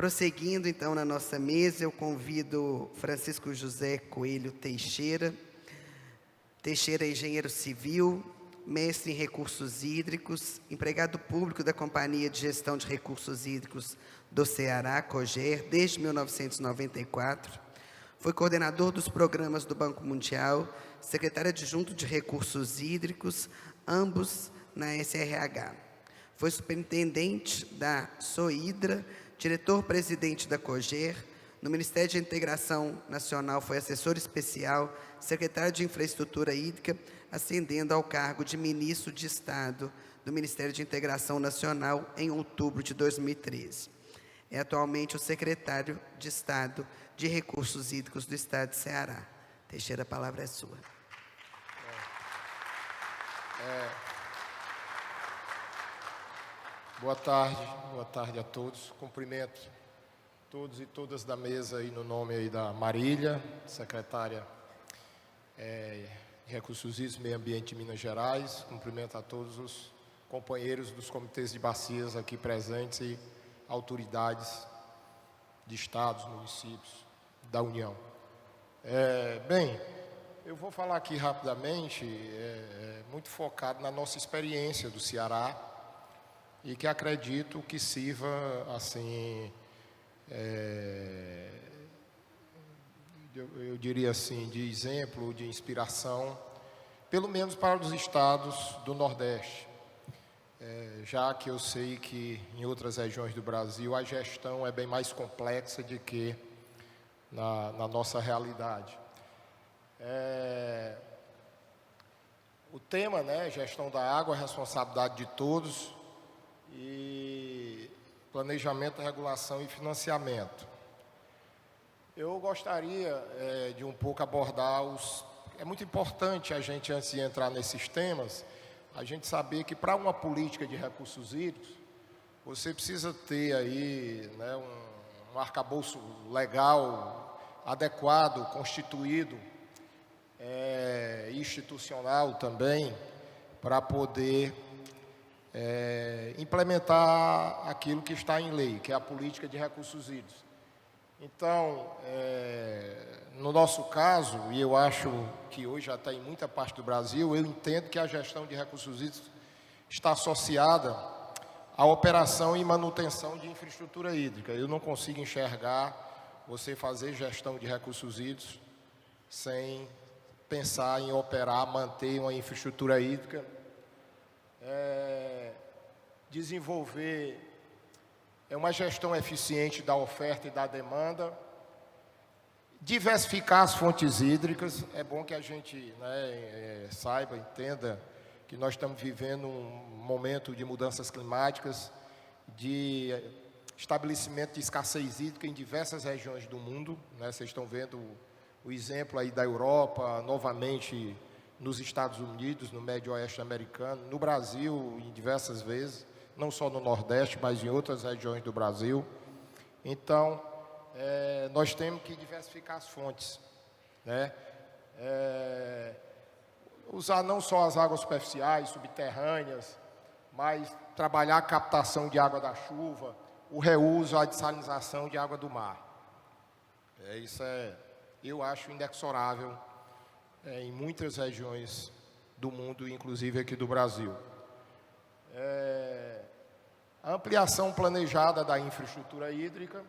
Prosseguindo, então, na nossa mesa, eu convido Francisco José Coelho Teixeira. Teixeira é engenheiro civil, mestre em recursos hídricos, empregado público da Companhia de Gestão de Recursos Hídricos do Ceará, COGER, desde 1994. Foi coordenador dos programas do Banco Mundial, secretário adjunto de Recursos Hídricos, ambos na SRH. Foi superintendente da SOIDRA, diretor-presidente da COGER. No Ministério de Integração Nacional foi assessor especial, secretário de Infraestrutura Hídrica, ascendendo ao cargo de ministro de Estado do Ministério de Integração Nacional em outubro de 2013. É atualmente o secretário de Estado de Recursos Hídricos do Estado de Ceará. Teixeira, a palavra é sua. Boa tarde a todos. Cumprimento todos e todas da mesa aí no nome aí da Marília, secretária de Recursos Hídricos e Meio Ambiente de Minas Gerais. Cumprimento a todos os companheiros dos comitês de bacias aqui presentes e autoridades de estados, municípios da União. Bem, eu vou falar aqui rapidamente, muito focado na nossa experiência do Ceará e que acredito que sirva, assim, eu diria assim, de exemplo, de inspiração, pelo menos para os estados do Nordeste. Já que eu sei que em outras regiões do Brasil a gestão é bem mais complexa do que na nossa realidade. O tema, né, gestão da água, responsabilidade de todos, e planejamento, regulação e financiamento. Eu gostaria de um pouco abordar É muito importante a gente, antes de entrar nesses temas, a gente saber que para uma política de recursos hídricos, você precisa ter aí, né, um arcabouço legal, adequado, constituído, institucional também, para poder implementar aquilo que está em lei, que é a política de recursos hídricos. Então, no nosso caso, e eu acho que hoje já está em muita parte do Brasil, eu entendo que a gestão de recursos hídricos está associada à operação e manutenção de infraestrutura hídrica. Eu não consigo enxergar você fazer gestão de recursos hídricos sem pensar em operar, manter uma infraestrutura hídrica, desenvolver uma gestão eficiente da oferta e da demanda, diversificar as fontes hídricas. É bom que a gente, né, saiba, entenda que nós estamos vivendo um momento de mudanças climáticas, de estabelecimento de escassez hídrica em diversas regiões do mundo, né? Vocês estão vendo o exemplo aí da Europa, novamente nos Estados Unidos, no Médio Oeste americano, no Brasil, em diversas vezes, não só no Nordeste, mas em outras regiões do Brasil. Então, nós temos que diversificar as fontes, né? Usar não só as águas superficiais, subterrâneas, mas trabalhar a captação de água da chuva, o reuso, a dessalinização de água do mar. Isso eu acho inexorável em muitas regiões do mundo, inclusive aqui do Brasil. A ampliação planejada da infraestrutura hídrica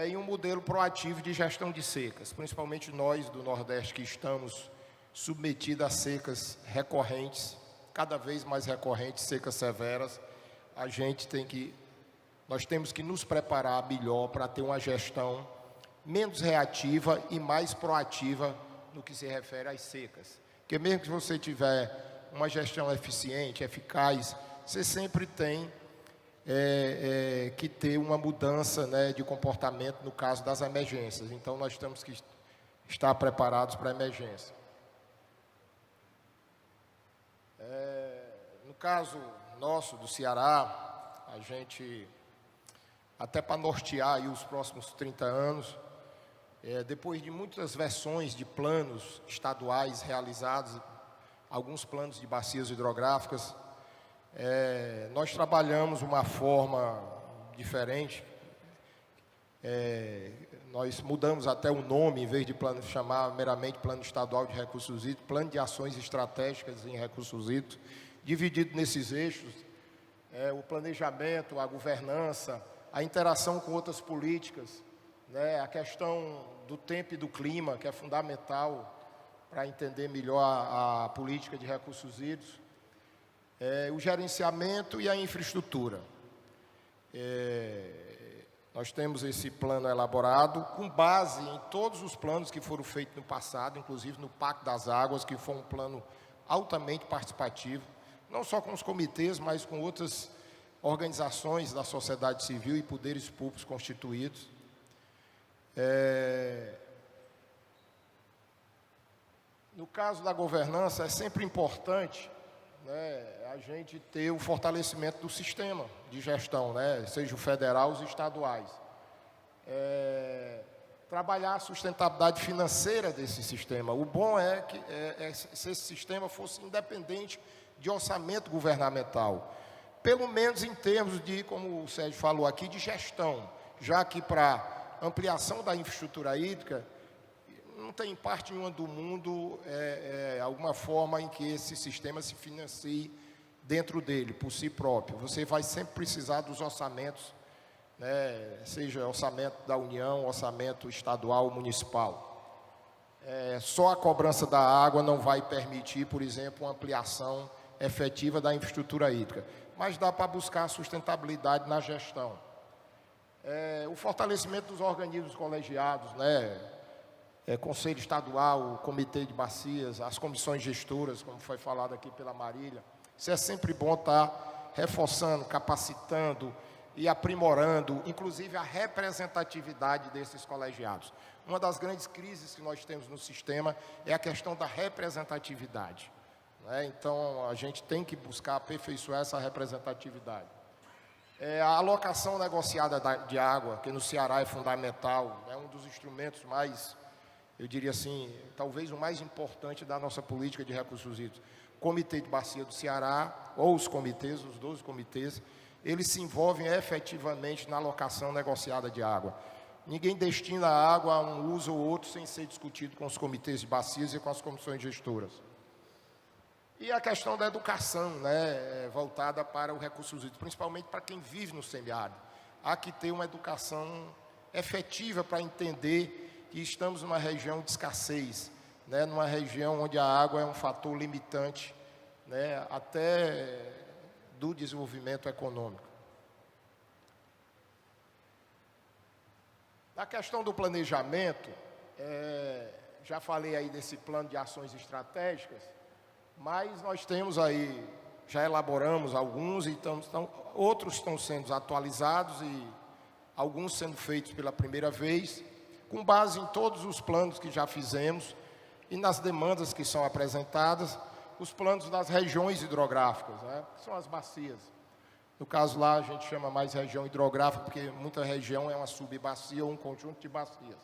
e um modelo proativo de gestão de secas, principalmente nós do Nordeste que estamos submetidos a secas recorrentes, cada vez mais recorrentes, secas severas. Nós temos que nos preparar melhor para ter uma gestão menos reativa e mais proativa no que se refere às secas. Porque mesmo que você tiver uma gestão eficiente, eficaz, você sempre tem que ter uma mudança, né, de comportamento no caso das emergências. Então, nós temos que estar preparados para a emergência. No caso nosso, do Ceará, a gente, até para nortear aí os próximos 30 anos, depois de muitas versões de planos estaduais realizados, alguns planos de bacias hidrográficas, nós trabalhamos uma forma diferente, Nós mudamos até o nome, em vez de plano, chamar meramente Plano Estadual de Recursos Hídricos, Plano de Ações Estratégicas em Recursos Hídricos, dividido nesses eixos, o planejamento, a governança, a interação com outras políticas, né, a questão do tempo e do clima, que é fundamental para entender melhor a política de recursos hídricos, o gerenciamento e a infraestrutura. Nós temos esse plano elaborado com base em todos os planos que foram feitos no passado, inclusive no Pacto das Águas, que foi um plano altamente participativo, não só com os comitês, mas com outras organizações da sociedade civil e poderes públicos constituídos. No caso da governança, é sempre importante, né, a gente ter o fortalecimento do sistema de gestão, né, seja o federal, os estaduais. Trabalhar a sustentabilidade financeira desse sistema. O bom é que se esse sistema fosse independente de orçamento governamental, pelo menos em termos de, como o Sérgio falou aqui, de gestão, já que para ampliação da infraestrutura hídrica, não tem parte nenhuma do mundo alguma forma em que esse sistema se financie dentro dele, por si próprio. Você vai sempre precisar dos orçamentos, né, seja orçamento da União, orçamento estadual, municipal. Só a cobrança da água não vai permitir, por exemplo, uma ampliação efetiva da infraestrutura hídrica, mas dá para buscar a sustentabilidade na gestão. O fortalecimento dos organismos colegiados, né, Conselho Estadual, Comitê de Bacias, as comissões gestoras, como foi falado aqui pela Marília. Isso é sempre bom estar reforçando, capacitando e aprimorando, inclusive a representatividade desses colegiados. Uma das grandes crises que nós temos no sistema é a questão da representatividade, né? Então, a gente tem que buscar aperfeiçoar essa representatividade. A alocação negociada de água, que no Ceará é fundamental, é um dos instrumentos mais, eu diria assim, talvez o mais importante da nossa política de recursos hídricos. O Comitê de Bacia do Ceará, ou os comitês, os 12 comitês, eles se envolvem efetivamente na alocação negociada de água. Ninguém destina a água a um uso ou outro sem ser discutido com os comitês de bacias e com as comissões gestoras. E a questão da educação, né, voltada para o recursos hídricos, principalmente para quem vive no semiárido. Há que ter uma educação efetiva para entender que estamos numa região de escassez, né, numa região onde a água é um fator limitante, né, até do desenvolvimento econômico. Na questão do planejamento, já falei aí desse plano de ações estratégicas, mas nós temos aí, já elaboramos alguns, e outros estão sendo atualizados e alguns sendo feitos pela primeira vez, com base em todos os planos que já fizemos e nas demandas que são apresentadas, os planos das regiões hidrográficas, né, que são as bacias. No caso lá, a gente chama mais região hidrográfica, porque muita região é uma subbacia ou um conjunto de bacias.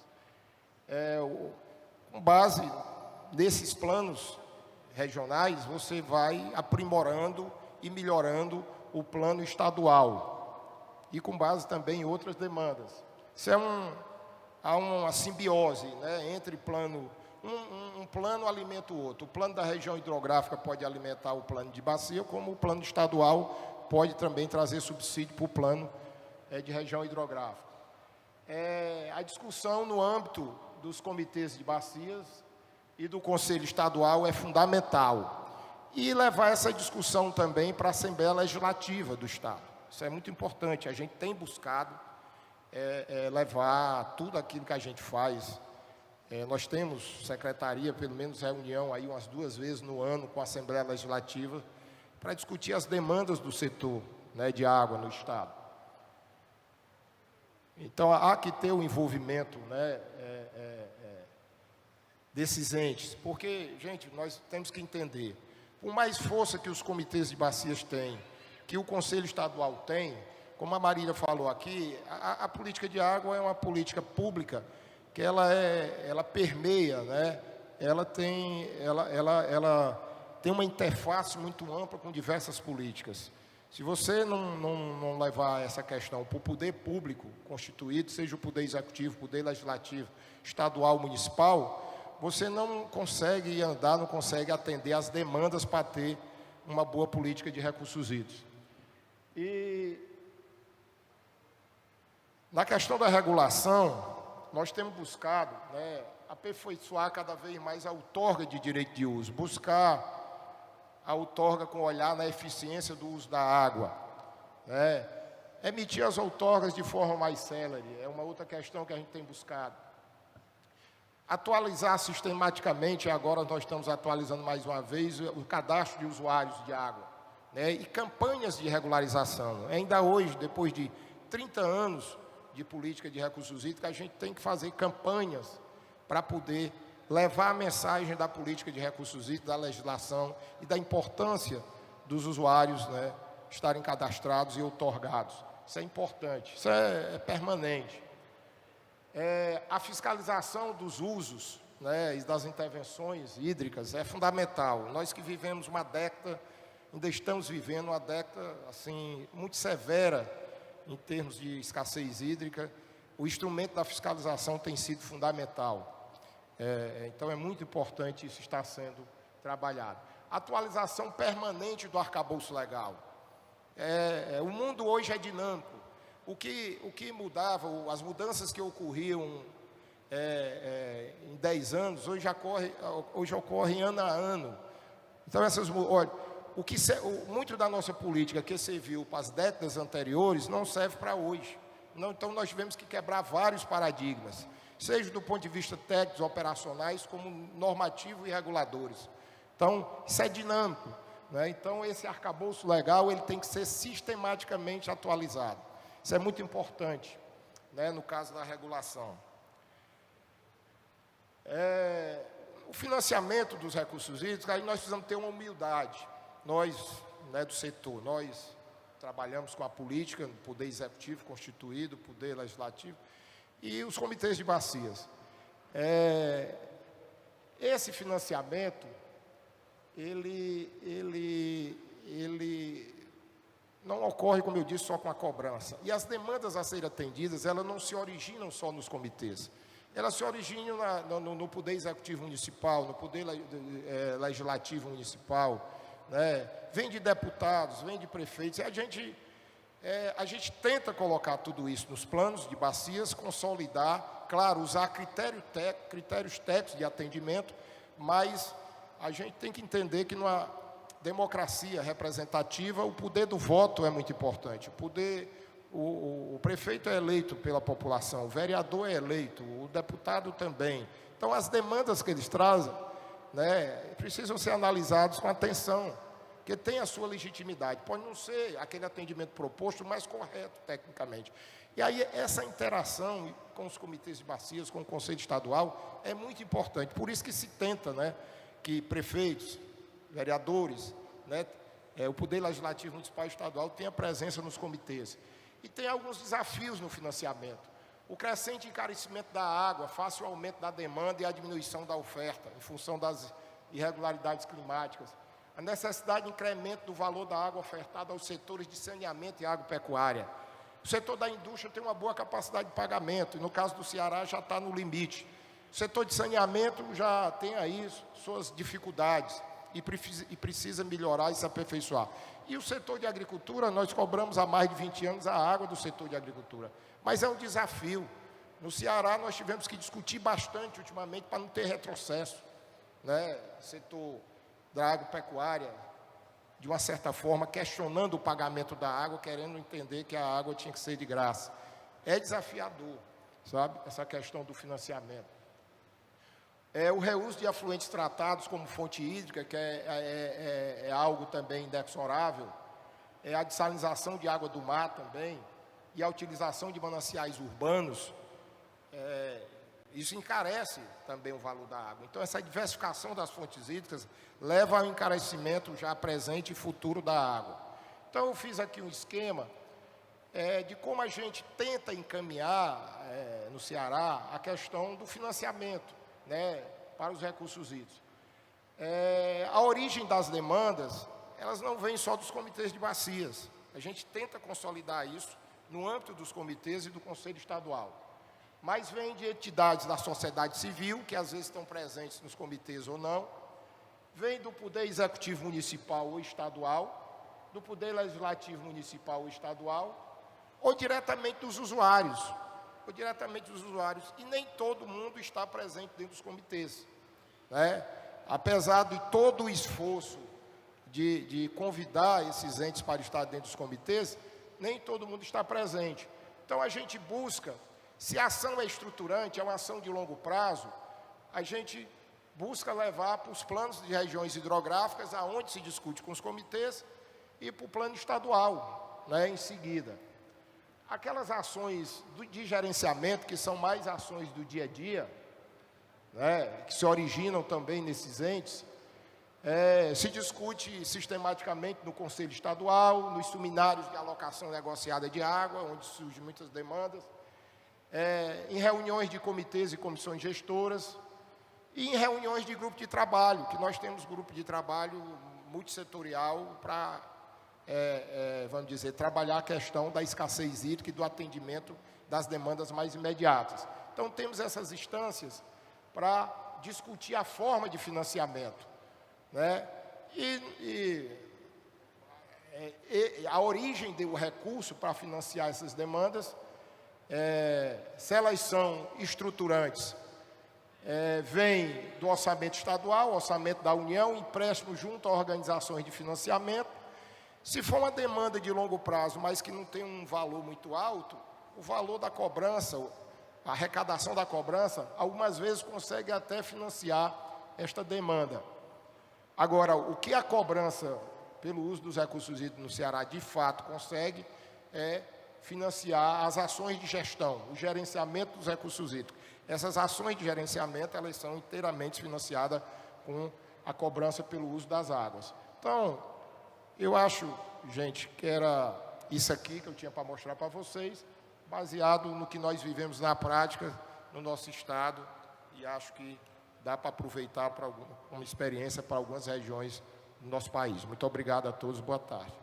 Com base nesses planos regionais, você vai aprimorando e melhorando o plano estadual. E com base também em outras demandas. Isso há uma simbiose, né, entre plano... Um plano alimenta o outro. O plano da região hidrográfica pode alimentar o plano de bacia, como o plano estadual pode também trazer subsídio para o plano de região hidrográfica. A discussão no âmbito dos comitês de bacias e do Conselho Estadual é fundamental. E levar essa discussão também para a Assembleia Legislativa do Estado. Isso é muito importante. A gente tem buscado levar tudo aquilo que a gente faz. Nós temos secretaria, pelo menos reunião aí umas 2 vezes no ano com a Assembleia Legislativa para discutir as demandas do setor, né, de água no Estado. Então, há que ter o envolvimento, né, desses entes, porque, gente, nós temos que entender, por mais força que os comitês de bacias têm, que o Conselho Estadual tem, como a Marília falou aqui, a política de água é uma política pública que ela permeia, né? Ela tem uma interface muito ampla com diversas políticas. Se você não levar essa questão para o poder público constituído, seja o poder executivo, poder legislativo, estadual, municipal, você não consegue andar, não consegue atender às demandas para ter uma boa política de recursos hídricos. E na questão da regulação, nós temos buscado, né, aperfeiçoar cada vez mais a outorga de direito de uso, buscar a outorga com olhar na eficiência do uso da água, né? Emitir as outorgas de forma mais célere, é uma outra questão que a gente tem buscado. Atualizar sistematicamente, agora nós estamos atualizando mais uma vez, o cadastro de usuários de água, né? E campanhas de regularização. Ainda hoje, depois de 30 anos de política de recursos hídricos, a gente tem que fazer campanhas para poder levar a mensagem da política de recursos hídricos, da legislação e da importância dos usuários, né, estarem cadastrados e outorgados. Isso é importante, isso é permanente. A fiscalização dos usos, né, e das intervenções hídricas é fundamental. Nós que vivemos uma década, ainda estamos vivendo uma década assim, muito severa em termos de escassez hídrica, o instrumento da fiscalização tem sido fundamental. Então, é muito importante isso estar sendo trabalhado. Atualização permanente do arcabouço legal. O mundo hoje é dinâmico. O que mudava, as mudanças que ocorriam em 10 anos, hoje ocorrem ano a ano. Então, olha, muito da nossa política que serviu para as décadas anteriores não serve para hoje. Então, nós tivemos que quebrar vários paradigmas, seja do ponto de vista técnicos, operacionais, como normativo e reguladores. Então, isso é dinâmico, né? Então, esse arcabouço legal ele tem que ser sistematicamente atualizado. Isso é muito importante, né, no caso da regulação. O financiamento dos recursos hídricos, aí nós precisamos ter uma humildade. Nós, né, do setor, nós trabalhamos com a política, o poder executivo constituído, o poder legislativo, e os comitês de bacias. Esse financiamento, ele não ocorre, como eu disse, só com a cobrança. E as demandas a serem atendidas, elas não se originam só nos comitês. Elas se originam no Poder Executivo Municipal, no Poder Legislativo Municipal, né? Vem de deputados, vem de prefeitos. E a gente tenta colocar tudo isso nos planos de bacias, consolidar, claro, usar critérios técnicos de atendimento, mas a gente tem que entender que numa democracia representativa, o poder do voto é muito importante. O prefeito é eleito pela população, o vereador é eleito, o deputado também. Então, as demandas que eles trazem, né, precisam ser analisadas com atenção, porque tem a sua legitimidade. Pode não ser aquele atendimento proposto mais correto tecnicamente. E aí, essa interação com os comitês de bacias, com o Conselho Estadual, é muito importante. Por isso que se tenta, né, que prefeitos, vereadores, né, o Poder Legislativo Municipal e Estadual tenha presença nos comitês. E tem alguns desafios no financiamento. O crescente encarecimento da água, fácil aumento da demanda e a diminuição da oferta, em função das irregularidades climáticas. A necessidade de incremento do valor da água ofertada aos setores de saneamento e agropecuária. O setor da indústria tem uma boa capacidade de pagamento, e no caso do Ceará já está no limite. O setor de saneamento já tem aí suas dificuldades e precisa melhorar e se aperfeiçoar. E o setor de agricultura, nós cobramos há mais de 20 anos a água do setor de agricultura. Mas é um desafio. No Ceará nós tivemos que discutir bastante ultimamente para não ter retrocesso, né? Setor da agropecuária, de uma certa forma, questionando o pagamento da água, querendo entender que a água tinha que ser de graça. É desafiador, sabe, essa questão do financiamento. O reuso de afluentes tratados como fonte hídrica, que é algo também inexorável, a dessalinização de água do mar também, e a utilização de mananciais urbanos, isso encarece também o valor da água. Então, essa diversificação das fontes hídricas leva ao encarecimento já presente e futuro da água. Então, eu fiz aqui um esquema de como a gente tenta encaminhar no Ceará a questão do financiamento, né, para os recursos hídricos. A origem das demandas, elas não vêm só dos comitês de bacias, A gente tenta consolidar isso no âmbito dos comitês e do Conselho Estadual. Mas vem de entidades da sociedade civil, que às vezes estão presentes nos comitês ou não, vem do Poder Executivo Municipal ou Estadual, do Poder Legislativo Municipal ou Estadual, ou diretamente dos usuários, e nem todo mundo está presente dentro dos comitês, né? Apesar de todo o esforço de convidar esses entes para estar dentro dos comitês, nem todo mundo está presente. Então, a gente busca, se a ação é estruturante, é uma ação de longo prazo, a gente busca levar para os planos de regiões hidrográficas, aonde se discute com os comitês, e para o plano estadual, né, em seguida. Aquelas ações de gerenciamento, que são mais ações do dia a dia, né, que se originam também nesses entes, se discute sistematicamente no Conselho Estadual, nos seminários de alocação negociada de água, onde surgem muitas demandas, em reuniões de comitês e comissões gestoras, e em reuniões de grupo de trabalho, que nós temos grupo de trabalho multissetorial para, vamos dizer, trabalhar a questão da escassez hídrica e do atendimento das demandas mais imediatas. Então, temos essas instâncias para discutir a forma de financiamento, né? E a origem do recurso para financiar essas demandas, se elas são estruturantes, vem do orçamento estadual, orçamento da União, empréstimo junto a organizações de financiamento. Se for uma demanda de longo prazo, mas que não tem um valor muito alto, o valor da cobrança, a arrecadação da cobrança, algumas vezes consegue até financiar esta demanda. Agora, o que a cobrança pelo uso dos recursos hídricos no Ceará de fato consegue é financiar as ações de gestão, o gerenciamento dos recursos hídricos. Essas ações de gerenciamento, elas são inteiramente financiadas com a cobrança pelo uso das águas. Então, eu acho, gente, que era isso aqui que eu tinha para mostrar para vocês, baseado no que nós vivemos na prática no nosso estado, e acho que dá para aproveitar para uma experiência para algumas regiões do nosso país. Muito obrigado a todos, boa tarde.